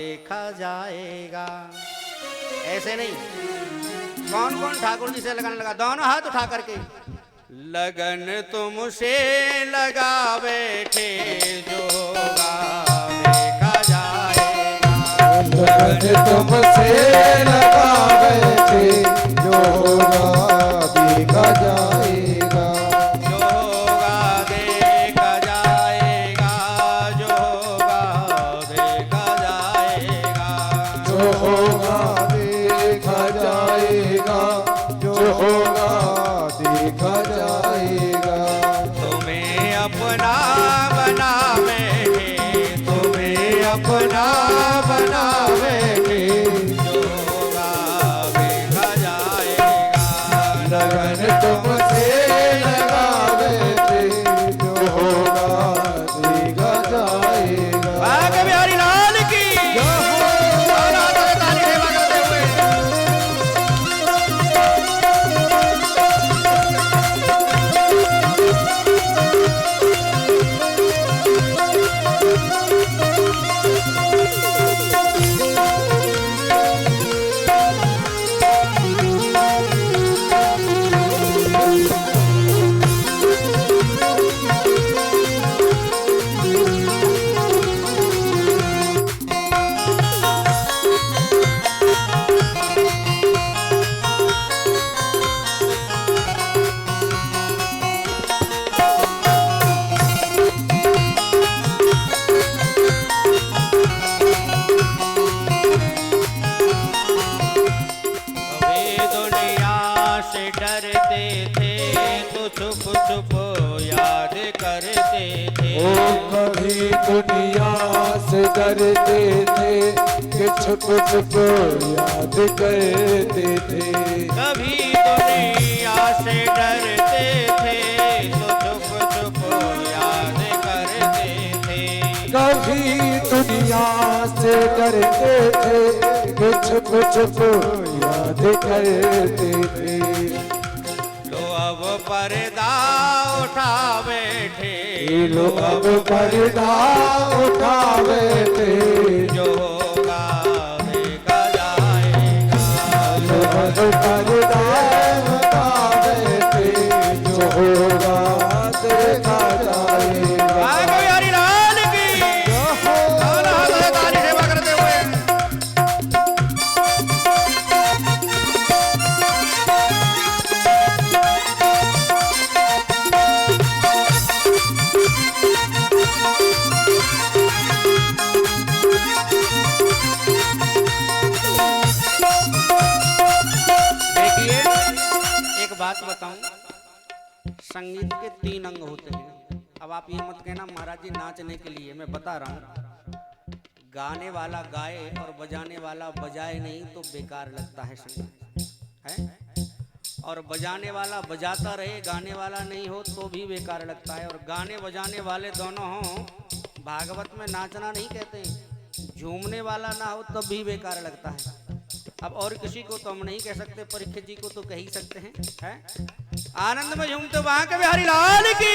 देखा जाएगा। ऐसे नहीं, कौन कौन ठाकुर जी से लगन लगा, दोनों हाथ उठा करके लगन तुमसे लगा बैठे जो होगा देखा जाएगा। लगन तुमसे लगा बैठे जो होगा देखा जाएगा। जो होगा देखा जाएगा, जो होगा देखा जाएगा। जो होगा देखा जाएगा, जो होगा देखा जाएगा। तुम्हें अपना बना बैठे, तुम्हें अपना बना बैठे जो होगा देखा जाएगा। लगन तुमसे लगा बैठे जो होगा देखा जाएगा। भाग्य बिहारी लाल की और हाथों से ताली सेवा करते हुए डरते थे तो छुप छुप याद करते थे। ओ कभी दुनिया से डरते थे कि छुप छुप याद करते थे। कभी दुनिया से डरते थे तो छुप छुप याद करते थे। कभी दुनिया से डरते थे कि छुप छुप याद करते थे। लो अब पर्दा उठा बैठे, लो अब पर्दा उठा बैठे जो होगा देखा जाएगा। लो अब पर्दा उठा बैठे जो होगा देखा जाएगा। भाग्य बिहारी लाल की और हाथों से ताली सेवा करते हुए बात बताऊं, संगीत के 3 अंग होते हैं। अब आप ये मत कहना महाराज जी नाचने के लिए, मैं बता रहा हूं। गाने वाला गाए और बजाने वाला बजाए नहीं तो बेकार लगता है संगीत है, और बजाने वाला बजाता रहे गाने वाला नहीं हो तो भी बेकार लगता है। और गाने बजाने वाले दोनों हों, भागवत में नाचना नहीं कहते, झूमने वाला ना हो तब भी बेकार लगता है। अब और किसी को तो हम नहीं कह सकते, परीक्षित जी को तो कह ही सकते हैं, हैं? आनंद में झूमते वहां के बिहारी लाल की।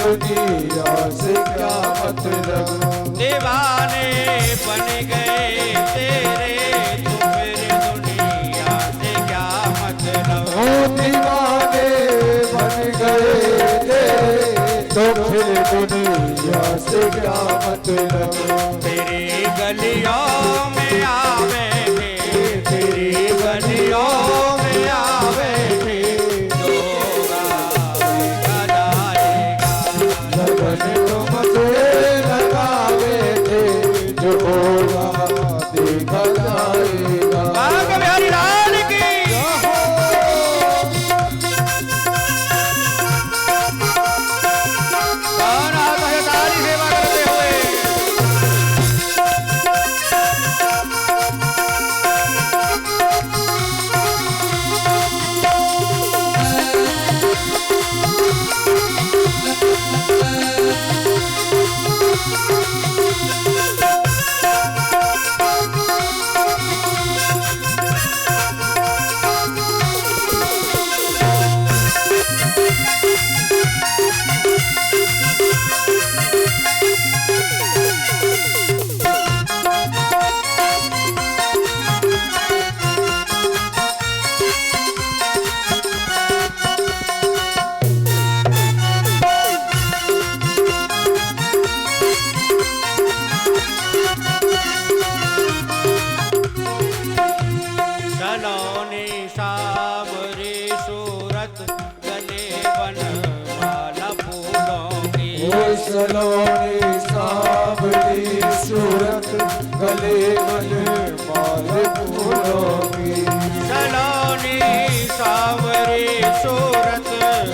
दुनिया से क्या मतलब, दीवाने बन गए तेरे तो फिर दुनिया से क्या मतलब। ओ दीवाने बन गए तेरे तो फिर दुनिया से क्या मतलब तेरी गलियों में आवे थे, तेरी गलियों में आवे थे, जो गावेगा जाएगा। लगन तुमसे लगावे थे, जो होगा देखा जाएगा। बाग बिहारी लाल की कौन आता है ताली सेवा करते हुए। सलोनी सावरी सूरत गले बन माला फूलों की। ओ सलोनी सांवली सूरत गले मन माल फूलों की। सलोनी सावरी सूरत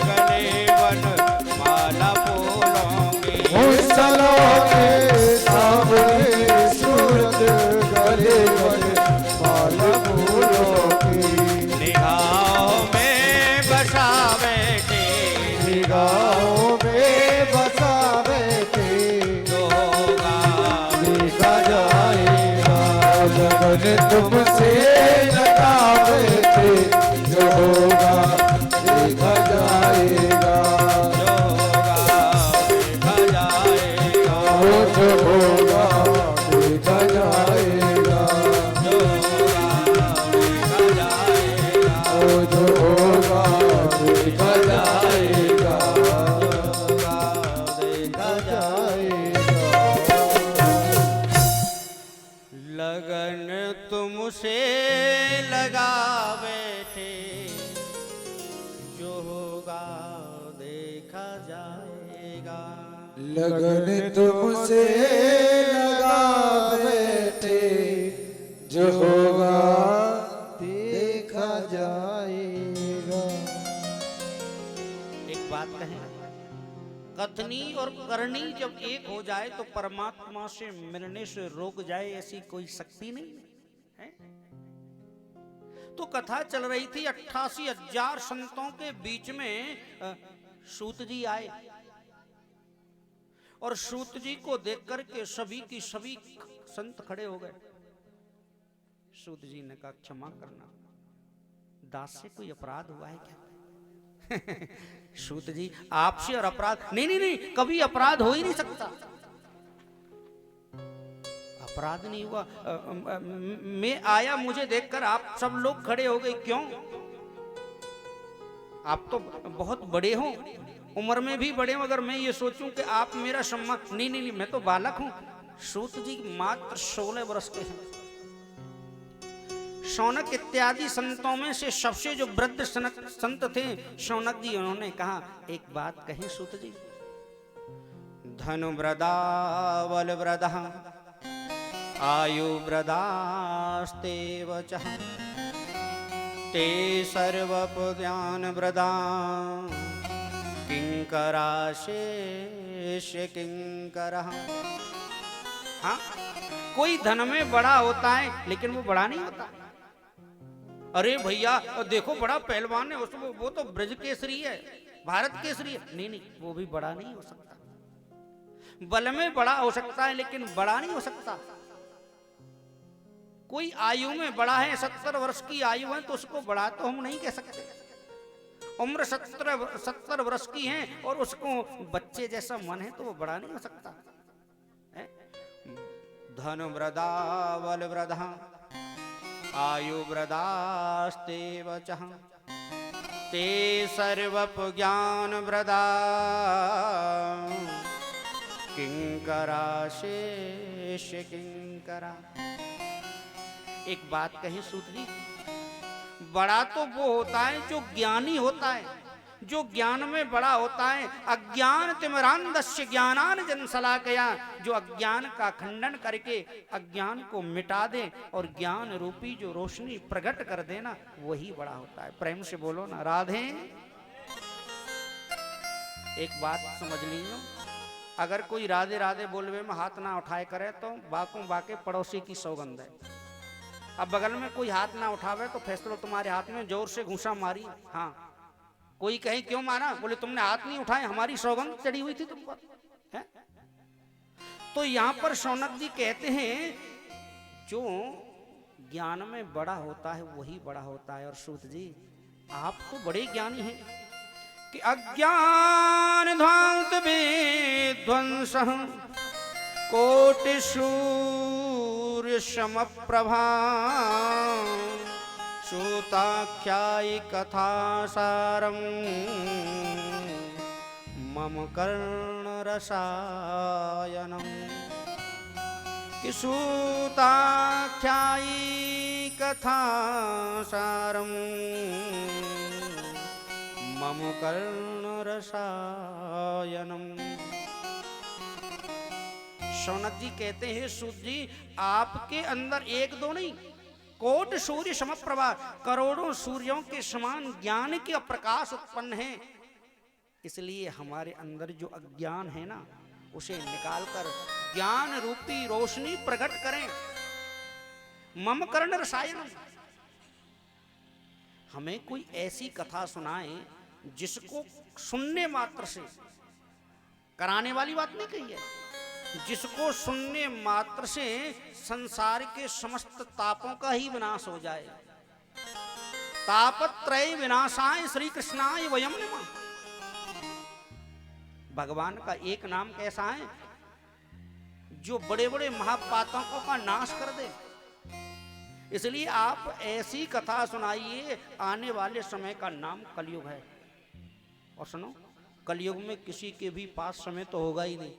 गले बन माला फूलों की। ओ सलोनी सांवली सूरत गले मन माल फूलों की। निगाहों में बसावे थे, निगाहों में बसावे थे, जो होगा देखा जाएगा। लगन तुमसे लगावे थे, जो होगा देखा जाएगा। जो होगा देखा जाएगा। वो जो होगा देखा जाएगा। जो होगा देखा जाएगा। वो जो होगा देखा जाएगा। देखा जाएगा। लगन तुमसे लगावे थे, जो होगा देखा जाएगा। लगन तुमसे लगावे थे, जो होगा देखा जाएगा। एक बात कहें, कथनी और करनी जब एक हो जाए तो परमात्मा से मिलने से रोक जाए ऐसी कोई शक्ति नहीं है। तो कथा चल रही थी 88,000 संतों के बीच में सूत जी आए और सूत जी को देख करके सभी की सभी संत खड़े हो गए। सूत जी ने कहा क्षमा करना, दास से कोई अपराध हुआ है क्या? सूत जी आपसे और अपराध नहीं नहीं नहीं, कभी अपराध हो ही नहीं सकता। अपराध नहीं हुआ। मैं आया, मुझे देखकर आप सब लोग खड़े हो गए, क्यों? आप तो बहुत बड़े हो, उम्र में भी बड़े हो। अगर मैं ये सोचूं कि आप मेरा सम्मान, नहीं नहीं, मैं तो बालक हूं। सूत जी मात्र 16 वर्ष के हैं। शौनक इत्यादि संतों में से सबसे जो वृद्ध संत थे शौनक जी, उन्होंने कहा एक बात कहें सूत जी, धनु वृदा बल वृदा आयु वृदास्ते वचः ते सर्वप ज्ञान वृदा किंकरा शेष किंकरः। हाँ, कोई धन में बड़ा होता है लेकिन वो बड़ा नहीं होता। अरे भैया देखो बड़ा पहलवान है, उसको वो तो ब्रज केसरी है, भारत केसरी है। नहीं नहीं, वो भी बड़ा नहीं हो सकता। बल में बड़ा हो सकता है लेकिन बड़ा नहीं हो सकता। कोई आयु में बड़ा है, 70 वर्ष की आयु है, तो उसको बड़ा तो हम नहीं कह सकते। उम्र 70 वर्ष की है और उसको बच्चे जैसा मन है तो वो बड़ा नहीं हो सकता। धन वृदा बल वृदा आयु वृदास्ते वचः ते सर्वप ज्ञान वृदा किंकरा शेष किंकरा। एक बात कही सूत जी, बड़ा तो वो होता है जो ज्ञानी होता है, जो ज्ञान में बड़ा होता है। अज्ञान तिमिरांधस्य ज्ञानान जनशलाकया, जो अज्ञान का खंडन करके अज्ञान को मिटा दे और ज्ञान रूपी जो रोशनी प्रकट कर देना, वही बड़ा होता है। प्रेम से बोलो ना राधे। एक बात समझ लीजिए, अगर कोई राधे राधे बोलवे में हाथ ना उठाए करे तो बाकों बाके पड़ोसी की सौगंध है। अब बगल में कोई हाथ ना उठावे तो फैसलो तुम्हारे हाथ में, जोर से घूसा मारी। हाँ, कोई कहे क्यों मारा, बोले तुमने हाथ नहीं उठाए, हमारी सौगंध चढ़ी हुई थी तुम पर, है? तो यहां पर शौनक जी कहते हैं जो ज्ञान में बड़ा होता है वही बड़ा होता है। और सूत जी आप तो बड़े ज्ञानी हैं कि अज्ञान ध्वंस विध्वंस कोटि सूर्य समप्रभा सूताख्यायि कथा सारम मम कर्ण रसायनम। कि सूताख्यायि कथा सारम मम कर्ण रसायनम। शौनक जी कहते हैं सूत जी आपके अंदर एक दो नहीं, कोट सूर्य समप्रभा, करोड़ों सूर्यों के समान ज्ञान के प्रकाश उत्पन्न है। इसलिए हमारे अंदर जो अज्ञान है ना, उसे निकालकर ज्ञान रूपी रोशनी प्रकट करें। मम कर्ण रसायनम, हमें कोई ऐसी कथा सुनाए जिसको सुनने मात्र से, कराने वाली बात नहीं कही है, जिसको सुनने मात्र से संसार के समस्त तापों का ही विनाश हो जाए। तापत्रय विनाशाय श्री कृष्णाय वयम नमः। भगवान का एक नाम कैसा है जो बड़े बड़े महापातकों का नाश कर दे। इसलिए आप ऐसी कथा सुनाइए, आने वाले समय का नाम कलयुग है। और सुनो, कलयुग में किसी के भी पास समय तो होगा ही नहीं,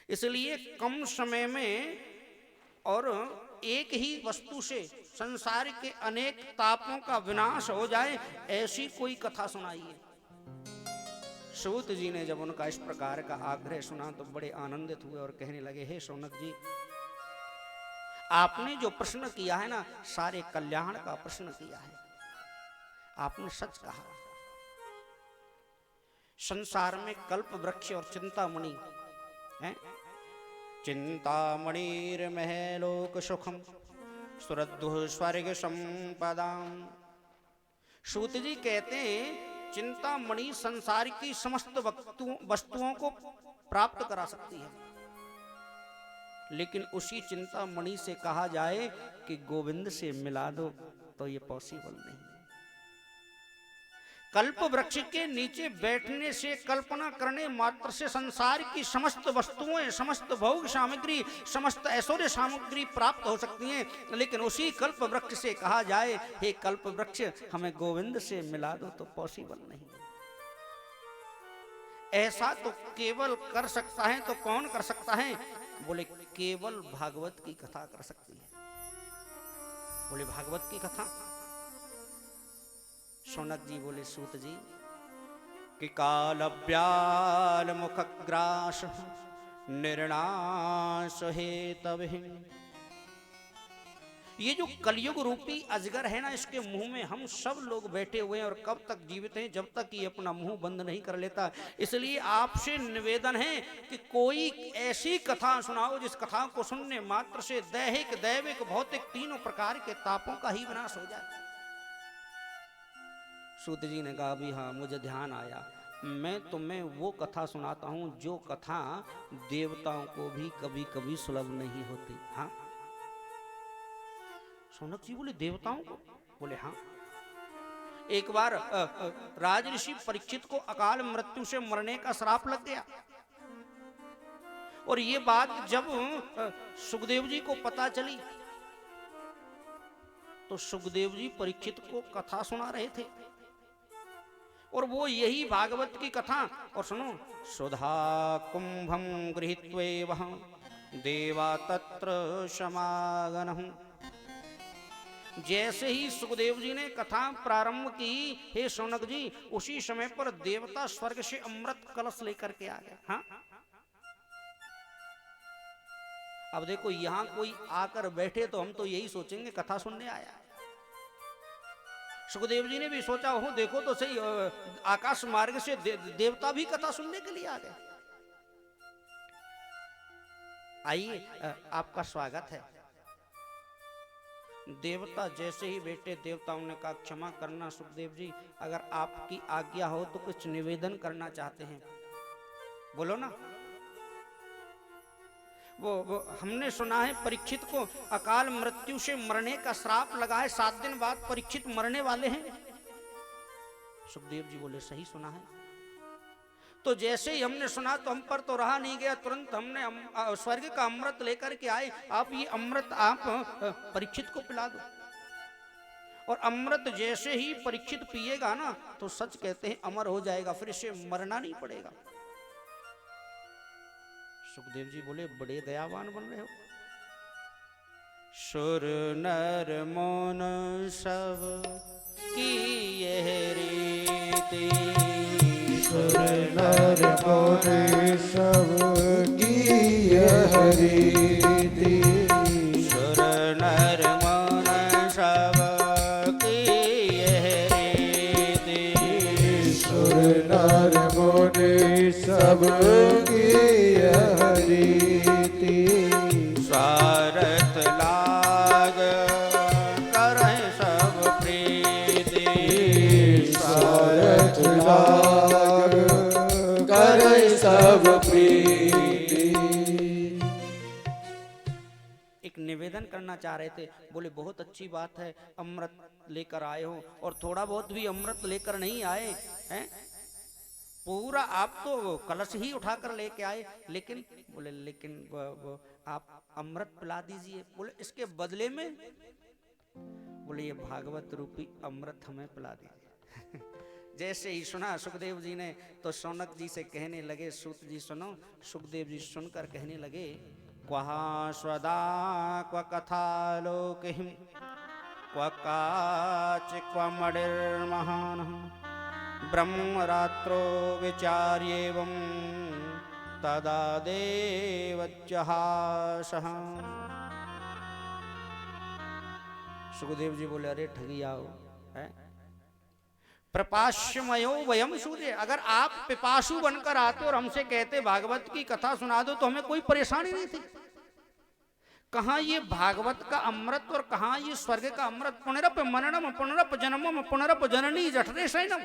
इसलिए कम समय में और एक ही वस्तु से संसार के अनेक तापों का विनाश हो जाए, ऐसी कोई कथा सुनाइए। सूत जी ने जब उनका इस प्रकार का आग्रह सुना तो बड़े आनंदित हुए और कहने लगे, हे शौनक जी, आपने जो प्रश्न किया है ना, सारे कल्याण का प्रश्न किया है। आपने सच कहा। संसार में कल्प वृक्ष और चिंतामणि है। चिंतामणिर्महलोक सुखम सुरद्धु स्वर्ग संपदाम। सूत जी कहते हैं चिंतामणि संसार की समस्त वस्तुओं को प्राप्त करा सकती है, लेकिन उसी चिंतामणि से कहा जाए कि गोविंद से मिला दो तो ये पॉसिबल नहीं। कल्प वृक्ष के नीचे बैठने से, कल्पना करने मात्र से संसार की समस्त वस्तुएं, समस्त भोग सामग्री, समस्त ऐश्वर्य सामग्री प्राप्त हो सकती हैं, लेकिन उसी कल्प वृक्ष से कहा जाए हे कल्प वृक्ष हमें गोविंद से मिला दो तो पॉसिबल नहीं। ऐसा तो केवल कर सकता है, तो कौन कर सकता है? बोले केवल भागवत की कथा कर सकती है। बोले भागवत की कथा? शौनक जी बोले सूत जी कि कालव्याल मुखग्रास निर्णाश हेतवे। ये जो कलयुग रूपी अजगर है ना, इसके मुंह में हम सब लोग बैठे हुए हैं और कब तक जीवित हैं, जब तक ये अपना मुंह बंद नहीं कर लेता। इसलिए आपसे निवेदन है कि कोई ऐसी कथा सुनाओ जिस कथा को सुनने मात्र से दैहिक, दैविक, भौतिक तीनों प्रकार के तापों का ही विनाश हो जाए। सूत जी ने कहा भी हाँ, मुझे ध्यान आया, मैं तुम्हें वो कथा सुनाता हूं जो कथा देवताओं को भी कभी कभी सुलभ नहीं होती। हाँ? शौनक जी बोले देवताओं को? बोले हाँ। एक बार राजऋषि परीक्षित को अकाल मृत्यु से मरने का श्राप लग गया, और ये बात जब सुखदेव जी को पता चली तो सुखदेव जी परीक्षित को कथा सुना रहे थे। और वो यही भागवत की कथा। और सुनो, सुधा कुंभम गृहीत्वेव देवा तत्र समागनहु। जैसे ही सुखदेव जी ने कथा प्रारंभ की, हे शौनक जी, उसी समय पर देवता स्वर्ग से अमृत कलश लेकर के आ गए। हाँ, अब देखो यहां कोई आकर बैठे तो हम तो यही सोचेंगे कथा सुनने आया। सुखदेव जी ने भी सोचा हो, देखो तो सही, आकाश मार्ग से देवता भी कथा सुनने के लिए आ गए। आइए, आपका स्वागत है। देवता जैसे ही बैठे, देवताओं ने कहा, क्षमा करना सुखदेव जी, अगर आपकी आज्ञा हो तो कुछ निवेदन करना चाहते हैं। बोलो ना। वो हमने सुना है परीक्षित को अकाल मृत्यु से मरने का श्राप लगा है, 7 दिन बाद परीक्षित मरने वाले हैं। सुखदेव जी बोले, सही सुना है। तो जैसे ही हमने सुना तो हम पर तो रहा नहीं गया, तुरंत हमने स्वर्ग का अमृत लेकर के आए। आप ये अमृत आप परीक्षित को पिला दो। और अमृत जैसे ही परीक्षित पिएगा ना, तो सच कहते हैं अमर हो जाएगा, फिर इसे मरना नहीं पड़ेगा। सुखदेव जी बोले, बड़े दयावान बन रहे हो। सुर नर मोन सब की यह रीति, सुर नर मोन सब की यह रीति, सुर नर मोन सब की यह रीति, सुर नर मोन सब की यह रीति, स्वार्थ लाग करहि सब प्रीति, स्वार्थ लाग करहि सब प्रीति। एक निवेदन करना चाह रहे थे। बोले, बहुत अच्छी बात है, अमृत लेकर आए हो, और थोड़ा बहुत भी अमृत लेकर नहीं आए हैं, पूरा आप तो कलश ही उठाकर लेके आए। लेकिन बोले, लेकिन वो आप अमृत पिला दीजिए। बोले, इसके बदले में? बोले, ये भागवत रूपी अमृत हमें पिला दीजिए। जैसे ही सुना सुखदेव जी ने, तो शौनक जी से कहने लगे, सूत जी सुनो। सुखदेव जी सुनकर कहने लगे, क्वहा स्वदा क्व कथा लोकहिं क्व काच क्व मणिर्महान् ब्रह्म रात्रो विचार्येवं तदा देवज्जहासः। सुखदेव जी बोले, अरे ठगिया हो, है प्रपाश्यमयो वयम सूर्य। अगर आप पिपासु बनकर आते और हमसे कहते भागवत की कथा सुना दो, तो हमें कोई परेशानी नहीं थी। कहां ये भागवत का अमृत और कहां ये स्वर्ग का अमृत। पुनरप मननम पुनरप जन्मम पुनरप जननी जठरे शयनम।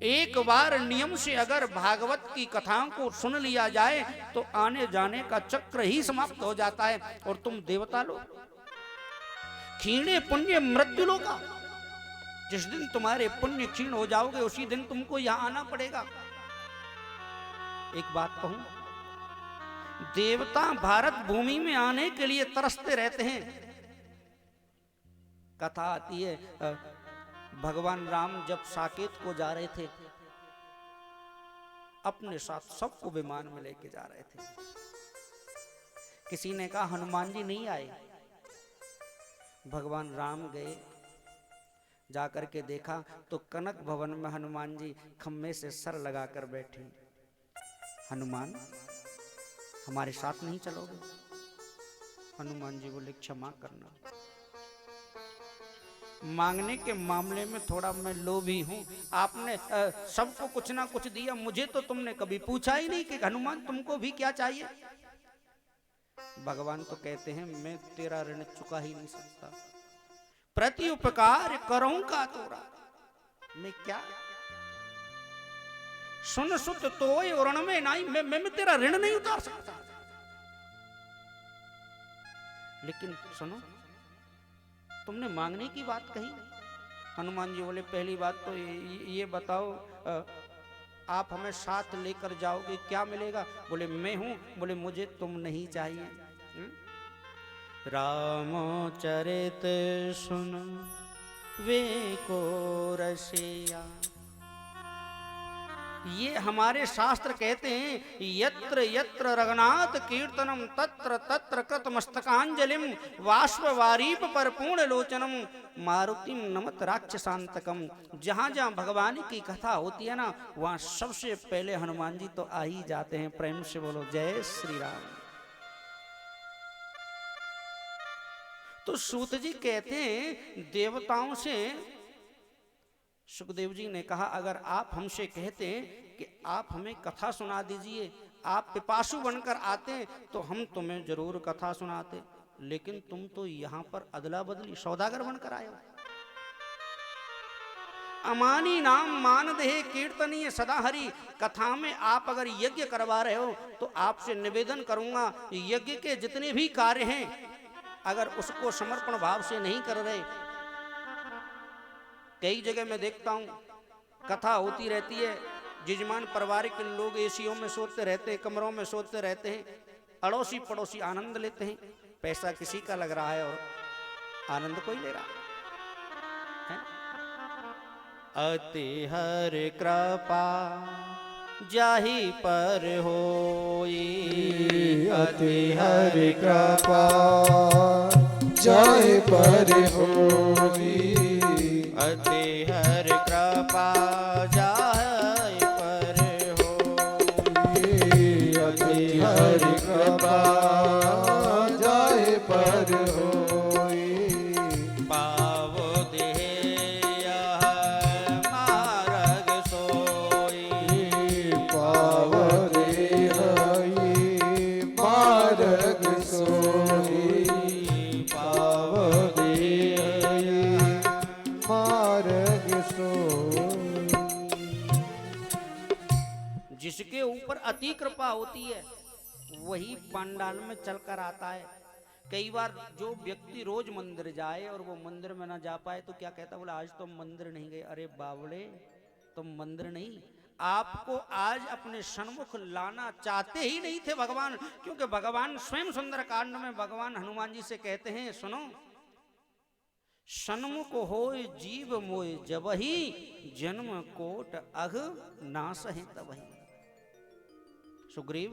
एक बार नियम से अगर भागवत की कथाओं को सुन लिया जाए तो आने जाने का चक्र ही समाप्त हो जाता है। और तुम देवता लोग क्षीणे पुण्य मृत्यु लोका, जिस दिन तुम्हारे पुण्य क्षीण हो जाओगे उसी दिन तुमको यहां आना पड़ेगा। एक बात कहूं, देवता भारत भूमि में आने के लिए तरसते रहते हैं। कथा आती है, भगवान राम जब साकेत को जा रहे थे, अपने साथ सबको विमान में लेके जा रहे थे। किसी ने कहा हनुमान जी नहीं आए। भगवान राम गए, जाकर के देखा तो कनक भवन में हनुमान जी खम्भे से सर लगाकर बैठे। हनुमान, हमारे साथ नहीं चलोगे? हनुमान जी बोले, क्षमा करना, मांगने के मामले में थोड़ा मैं लोभी हूं। आपने सबको कुछ ना कुछ दिया, मुझे तो तुमने कभी पूछा ही नहीं कि हनुमान तुमको भी क्या चाहिए। भगवान तो कहते हैं, मैं तेरा ऋण चुका ही नहीं सकता, प्रति उपकार करूं का तोरा, मैं क्या सुन सुत तोय ऋण में नहीं, मैं तेरा ऋण नहीं उतार सकता। लेकिन सुनो, तुमने मांगने की बात कही। हनुमान जी बोले, पहली बात तो ये बताओ, आप हमें साथ लेकर जाओगे, क्या मिलेगा? बोले, मैं हूं। बोले, मुझे तुम नहीं चाहिए। रामचरित सुन वे को रसिया, ये हमारे शास्त्र कहते हैं यत्र यत्र रघुनाथ कीर्तनम तत्र तत्र कृत मस्तकांजलिम वाष्पवारीप पर पूर्ण लोचनम मारुतिम नमत राक्षसांतकम। जहां जहां भगवान की कथा होती है ना, वहां सबसे पहले हनुमान जी तो आ ही जाते हैं। प्रेम से बोलो जय श्री राम। तो सूत जी कहते हैं देवताओं से सुखदेव जी ने कहा, अगर आप हमसे कहते कि आप हमें कथा सुना दीजिए, आप पिपासु बनकर आते तो हम तुम्हें जरूर कथा सुनाते, लेकिन तुम तो यहां पर अदला बदली सौदागर बनकर आए हो। अमानी नाम मानदेह कीर्तनीय सदा हरि। कथा में आप अगर यज्ञ करवा रहे हो तो आपसे निवेदन करूंगा, यज्ञ के जितने भी कार्य हैं अगर उसको समर्पण भाव से नहीं कर रहे। कई जगह मैं देखता हूं कथा होती रहती है, जजमान पारिवारिक लोग एसीओ में सोते रहते हैं, कमरों में सोते रहते हैं, अड़ोसी पड़ोसी आनंद लेते हैं। पैसा किसी का लग रहा है और आनंद कोई ले रहा है। अति हर कृपा जाहि पर होई, अति हरि कृपा जाहि पर होई, अति हर कृपा जाहि पर होई, अति हरि कृपा जाहि पर होई। पावो देह यह मार्ग सोई, पाव देह मार्ग सोई, पाव देह मार्ग सोई। जिसके ऊपर अति कृपा होती है वही पांडाल में चलकर आता है। कई बार जो व्यक्ति रोज मंदिर जाए और वो मंदिर में ना जा पाए तो क्या कहता, बोला आज तो मंदिर नहीं गए। अरे बावड़े, तुम मंदिर नहीं, आपको आज अपने सन्मुख लाना चाहते ही नहीं थे भगवान। क्योंकि भगवान स्वयं सुंदर कांड में भगवान हनुमान जी से कहते हैं, सुनो, सन्मुख होय जीव मोय जबहि, जन्म कोट अघ नाश है तबहि। सुग्रीव,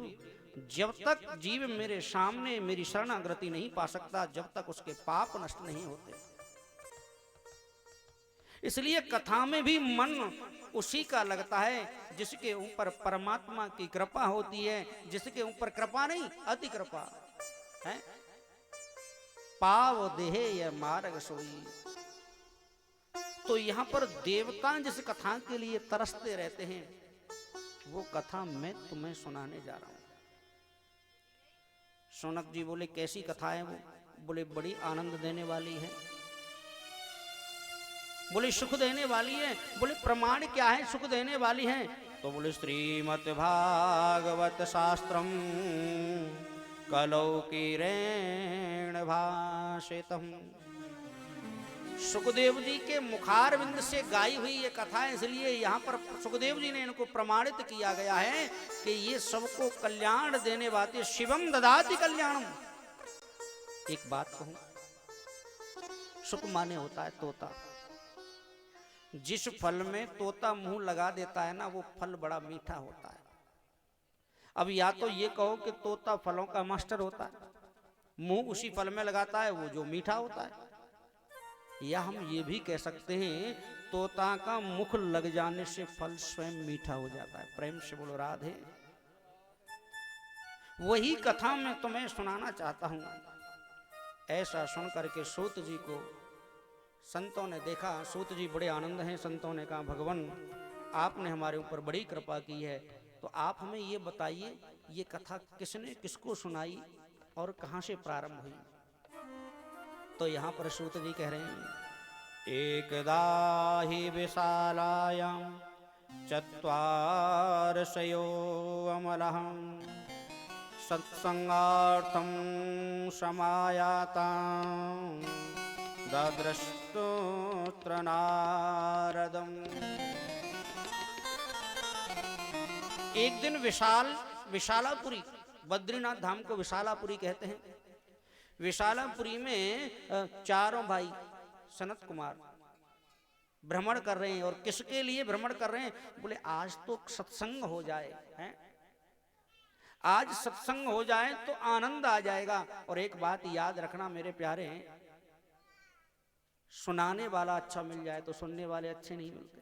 जब तक जीव मेरे सामने मेरी शरणागति नहीं पा सकता, जब तक उसके पाप नष्ट नहीं होते। इसलिए कथा में भी मन उसी का लगता है जिसके ऊपर परमात्मा की कृपा होती है, जिसके ऊपर कृपा नहीं अति कृपा है। पाव देह यह मार्ग सोई। तो यहां पर देवता जिस कथा के लिए तरसते रहते हैं वो कथा मैं तुम्हें सुनाने जा रहा हूं। शौनक जी बोले, कैसी कथा है वो? बोले, बड़ी आनंद देने वाली है। बोले, सुख देने वाली है। बोले, प्रमाण क्या है सुख देने वाली है? तो बोले, श्रीमद् भागवत शास्त्रम कलौकीरेण भाषितम्। सुखदेव जी के मुखारविंद से गाई हुई ये कथा है, इसलिए यहाँ पर सुखदेव जी ने इनको प्रमाणित किया गया है कि ये सबको कल्याण देने वाले शिवम ददाति कल्याणम। एक बात कहूं, सुख माने होता है तोता। जिस फल में तोता मुंह लगा देता है ना, वो फल बड़ा मीठा होता है। अब या तो ये कहो कि तोता फलों का मास्टर होता है, मुंह उसी फल में लगाता है वो जो मीठा होता है, या हम ये भी कह सकते हैं तोता का मुख लग जाने से फल स्वयं मीठा हो जाता है। प्रेम से बोलो राधे। वही कथा मैं तुम्हें सुनाना चाहता हूं। ऐसा सुन करके सूत जी को संतों ने देखा। सूत जी बड़े आनंद हैं। संतों ने कहा, भगवान आपने हमारे ऊपर बड़ी कृपा की है, तो आप हमें ये बताइए ये कथा किसने किसको सुनाई और कहां से प्रारंभ हुई? तो यहां पर सूत जी कह रहे हैं, एकदा हि विशालायां चत्वारशयो अमलः सत्संगार्थं समायातां ददृष्टोऽत्र नारदम्। एक दिन विशालापुरी, बद्रीनाथ धाम को विशालापुरी कहते हैं। विशालापुरी में चारों भाई सनत कुमार भ्रमण कर रहे हैं। और किसके लिए भ्रमण कर रहे हैं? बोले आज तो सत्संग हो जाए, हैं? आज सत्संग हो जाए तो आनंद आ जाएगा। और एक बात याद रखना मेरे प्यारे, सुनाने वाला अच्छा मिल जाए तो सुनने वाले अच्छे नहीं मिलते।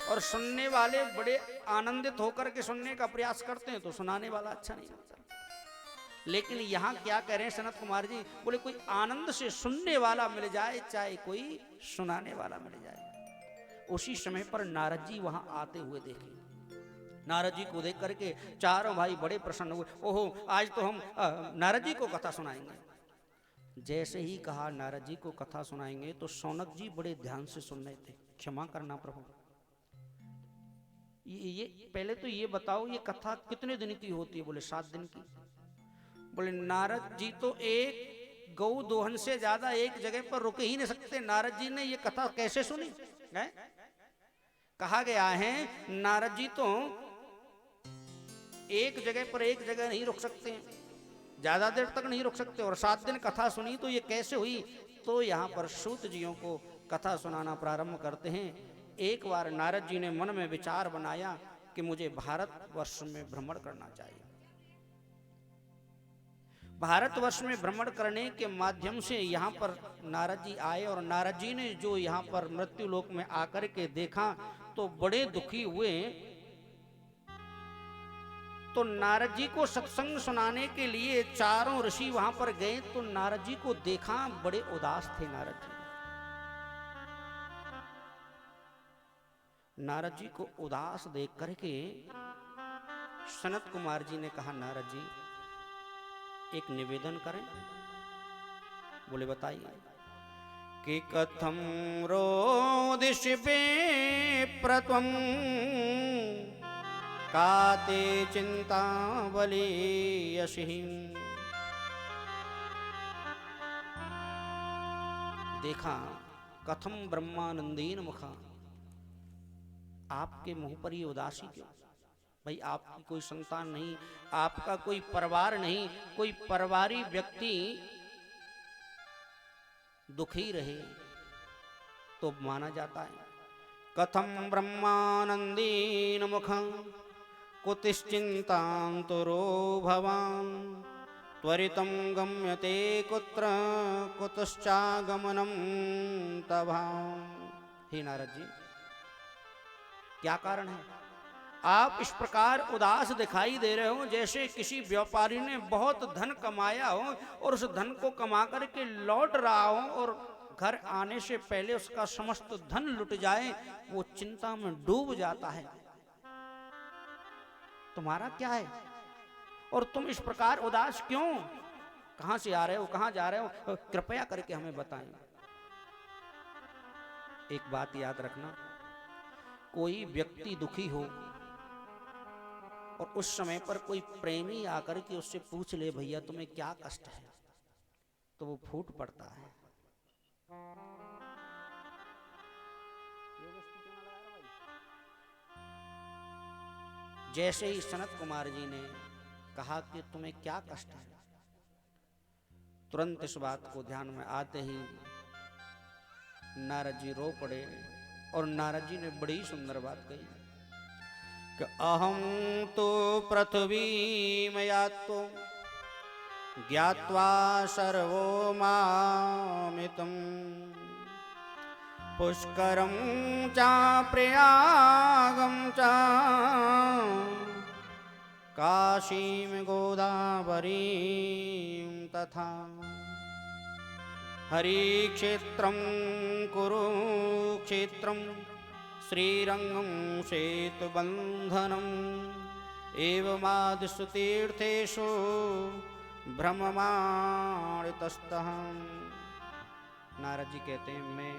और सुनने वाले बड़े आनंदित होकर के सुनने का प्रयास करते हैं तो सुनाने वाला अच्छा नहीं मिलता। लेकिन यहां क्या कह रहे हैं सनत कुमार जी? बोले कोई आनंद से सुनने वाला मिल जाए, चाहे कोई सुनाने वाला मिल जाए। उसी समय पर नारद जी वहां आते हुए देखे। नारद जी को देख करके चारों भाई बड़े प्रसन्न हुए। ओहो, आज तो हम नारद जी को कथा सुनाएंगे। जैसे ही कहा नारद जी को कथा सुनाएंगे तो शौनक जी बड़े ध्यान से सुन रहे थे। क्षमा करना प्रभु, ये पहले तो ये बताओ ये कथा कितने दिन की होती है? बोले 7 दिन की। बोले नारद जी तो एक गौ दोहन से ज्यादा एक जगह पर रुके ही नहीं सकते। नारद जी ने ये कथा कैसे सुनी है? कहा गया है नारद जी तो एक जगह पर एक जगह नहीं रुक सकते, ज्यादा देर तक नहीं रुक सकते। और 7 दिन कथा सुनी तो ये कैसे हुई? तो यहाँ पर सूत जियों को कथा सुनाना प्रारंभ करते हैं। एक बार नारद जी ने मन में विचार बनाया कि मुझे भारतवर्ष में भ्रमण करना चाहिए। भारतवर्ष में भ्रमण करने के माध्यम से यहाँ पर नारद जी आए। और नारद जी ने जो यहाँ पर मृत्यु लोक में आकर के देखा तो बड़े दुखी हुए। तो नारद जी को सत्संग सुनाने के लिए चारों ऋषि वहां पर गए। तो नारद जी को देखा, बड़े उदास थे नारद जी। नारद जी को उदास देख करके सनत कुमार जी ने कहा नारद जी एक निवेदन करें। बोले बताइए। कि कथम रोदिष्ये प्रत्वं काते चिंता बलियसि। देखा कथम ब्रह्मानंदीन मुखा, आपके मुंह पर ये उदासी क्यों? भाई आपकी कोई संतान नहीं, आपका कोई परिवार नहीं, कोई परिवारी व्यक्ति दुखी रहे तो माना जाता है। कथम ब्रह्मानंदीन मुखं कुतिश्चिंतांतरो भवान त्वरितं गम्यते कुत्र कुतश्चागमनं तभां। हे नारद जी क्या कारण है? आप इस प्रकार उदास दिखाई दे रहे हो जैसे किसी व्यापारी ने बहुत धन कमाया हो और उस धन को कमा करके लौट रहा हो और घर आने से पहले उसका समस्त धन लुट जाए, वो चिंता में डूब जाता है। तुम्हारा क्या है और तुम इस प्रकार उदास क्यों? कहां से आ रहे हो, कहां जा रहे हो? कृपया करके हमें बताएं। एक बात याद रखना, कोई व्यक्ति दुखी हो और उस समय पर कोई प्रेमी आकर के उससे पूछ ले भैया तुम्हें क्या कष्ट है, तो वो फूट पड़ता है। जैसे ही सनत कुमार जी ने कहा कि तुम्हें क्या कष्ट है, तुरंत इस बात को ध्यान में आते ही नारद जी रो पड़े। और नारद जी ने बड़ी सुंदर बात कही कि अहम तो पृथ्वी मयात्तो ज्ञात्वा सर्वो मामितम् पुष्करं चा प्रयागं चा काशीं गोदावरीं तथा हरिक्षेत्रं कुरुक्षेत्रं श्रीरंगं सेतुबन्धनम् एवमादिषु तीर्थेषु भ्रममाणितस्तः। नारद जी कहते हैं मैं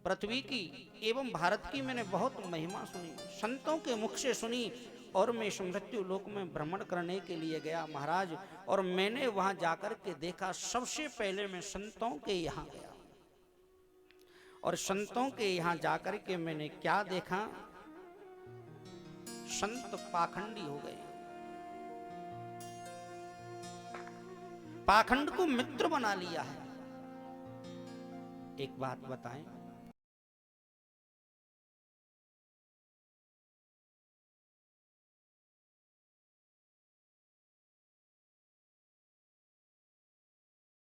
पृथ्वी की एवं भारत की मैंने बहुत महिमा सुनी, संतों के मुख से सुनी। और मैं मृत्यु लोक में भ्रमण करने के लिए गया महाराज, और मैंने वहां जाकर के देखा, सबसे पहले मैं संतों के यहाँ गया और संतों के यहाँ जाकर के मैंने क्या देखा, संत पाखंडी हो गए, पाखंड को मित्र बना लिया है। एक बात बताएं,